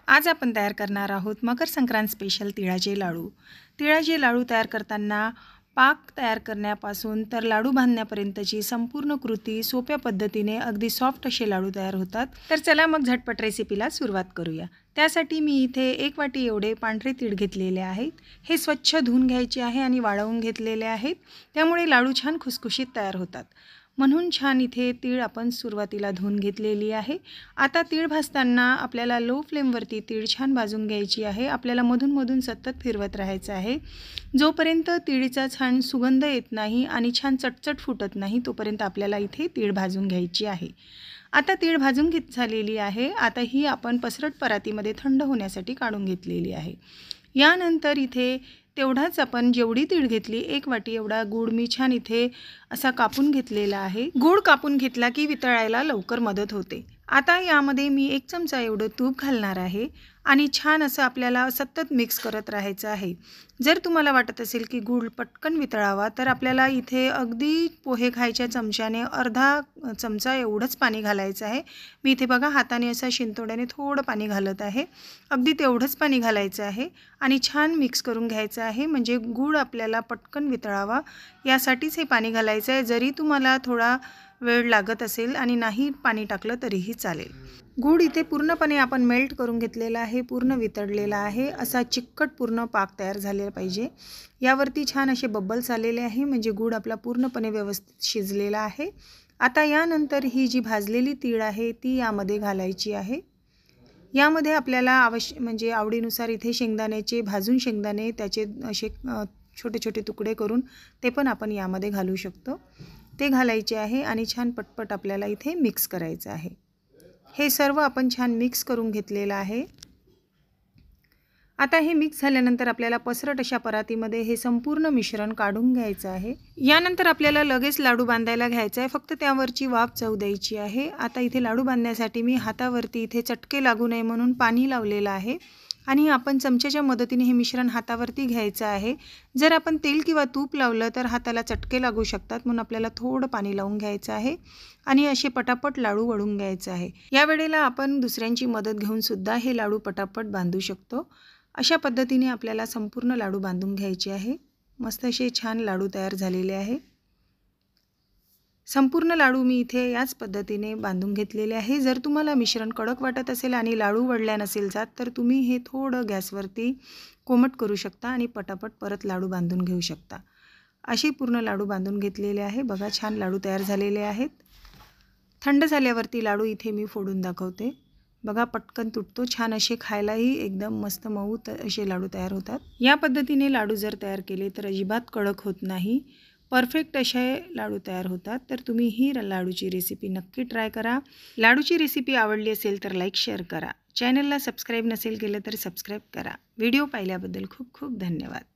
आज आपण तयार करणार आहोत मकर संक्रांत स्पेशल तिळाचे लाडू। तिळाचे लाडू तयार करताना पाक तयार करण्यापासून तर लाडू बांधण्यापर्यंतची संपूर्ण कृती सोप्या पद्धतीने अगदी सॉफ्ट असे लाडू तयार होतात। तर चला मग झटपट रेसिपीला सुरुवात करूया। त्यासाठी मी इथे 1 वाटी एवढे पांढरे तीळ घेतलेले आहेत। हे स्वच्छ धुवून घ्यायचे आहे आणि वाळवून घेतलेले आहेत। त्यामुळे लाडू छान खुसखुशीत तयार होतात। म्हणून छान इथे तीळ आपण सुरुवातीला धुवून घेतलेली आहे। आता तीळ भाजताना आपल्याला लो फ्लेमवरती तीळ छान भाजून घ्यायची आहे। आपल्याला मधून सतत फिरवत राहायचं आहे। जोपर्यंत तीळीचा छान सुगंध येत नाही आणि छान चटचट फुटत नाही तोपर्यंत आपल्याला इथे तीळ भाजून घ्यायची आहे। आता तीळ भाजून झालेली आहे। आता ही आपण पसरट परातीमध्ये थंड होण्यासाठी काढून घेतलेली आहे। यानंतर इथे तेवढाच आपण जेवढी तीळ घेतली 1 वाटी एवढा गूळ मी छान इथे असा कापून घेतलेला आहे। गूळ कापून घेतला की वितळायला लवकर मदत होते। आता यामध्ये मी 1 चमचा एवढं तूप घालणार आहे आणि छान असं आपल्याला सतत मिक्स करत राहायचं आहे। जर तुम्हाला वाटत असेल की गूळ पटकन वितळावा तर आपल्याला इथे अगदी पोहे खायच्या चमच्याने अर्धा चमचा एवढंच पाणी घालायचं आहे। मी इथे बघा हाताने असं शिंतोड्याने थोडं पाणी घालत आहे। अगदी तेवढंच पाणी घालायचं आहे आणि छान मिक्स करून घ्यायचं आहे। म्हणजे गूळ आपल्याला पटकन वितळावा यासाठीच हे पाणी घालायचं आहे। जरी तुम्हाला थोडा वेळ लागत असेल आणि नाही पाणी टाकलं तरीही चालेल। गूळ इथे पूर्णपणे आपण मेल्ट करून घेतलेला आहे, पूर्ण वितळलेला आहे। असा चिकट पूर्ण पाक तयार झालेला पाहिजे। यावरती छान असे बबल्स आलेले आहे म्हणजे गूळ आपला पूर्णपणे व्यवस्थित शिजलेला आहे। आता यानंतर ही जी भाजलेली तीळ आहे ती यामध्ये घालायची आहे। यामध्ये आपल्याला म्हणजे आवडीनुसार इथे शेंगदाण्याचे भाजून शेंगदाणे त्याचे असे छोटे छोटे तुकडे करून ते पण आपण यामध्ये घालू शकतो। ते घालायचे आहे आणि छान पटपट आपल्याला इथे मिक्स करायचं आहे। हे सर्व आपण छान मिक्स करून घेतलेलं आहे। आता हे मिक्स झाल्यानंतर आपल्याला पसरट अशा परातीमध्ये हे संपूर्ण मिश्रण काढून घ्यायचं आहे। यानंतर आपल्याला लगेच लाडू बांधायला घ्यायचा आहे, फक्त त्यावरची वाफ जाऊ द्यायची आहे। आता इथे लाडू बांधण्यासाठी मी हातावरती इथे चटके लागू नये म्हणून पाणी लावलेलं आहे आणि आपण चमच्याच्या मदतीने हे मिश्रण हातावरती घ्यायचं आहे। जर आपण तेल किंवा तूप लावलं तर हाताला चटके लागू शकतात, म्हणून आपल्याला थोडं पाणी लावून घ्यायचं आहे आणि असे पटापट लाडू वळून घ्यायचे आहे। या वेळेला आपण दुसऱ्यांची मदत घेऊन सुद्धा हे लाडू पटापट बांधू शकतो। अशा पद्धतीने आपल्याला संपूर्ण लाडू बांधून घ्यायचे आहे। मस्त असे छान लाडू तयार झालेले आहे। संपूर्ण लाडू मी इथे याच पद्धतीने बांधून घेतलेले आहे। जर तुम्हाला मिश्रण कडक वाटत असेल आणि लाडू वळल्या नसेल जात तर तुम्ही हे थोडं गॅसवरती कोमट करू शकता आणि पटापट परत लाडू बांधून घेऊ शकता। असे पूर्ण लाडू बांधून घेतलेले आहे। बघा छान लाडू तयार झालेले आहेत। थंड झाल्यावरती लाडू इथे मी फोडून दाखवते। बघा पटकन तुटतो, छान असे खायलाही एकदम मस्त मऊ असे लाडू तयार होतात। या पद्धतीने लाडू जर तयार केले तर अजिबात कडक होत नाही, परफेक्ट असे लाडू तयार होतात। तर तुम्ही ही लाडूची रेसिपी नक्की ट्राय करा। लाडूची रेसिपी आवडली असेल तर लाईक शेअर करा। चॅनलला सबस्क्राईब नसेल केलं तर सबस्क्राईब करा। व्हिडिओ पाहिल्याबद्दल खूप खूप धन्यवाद।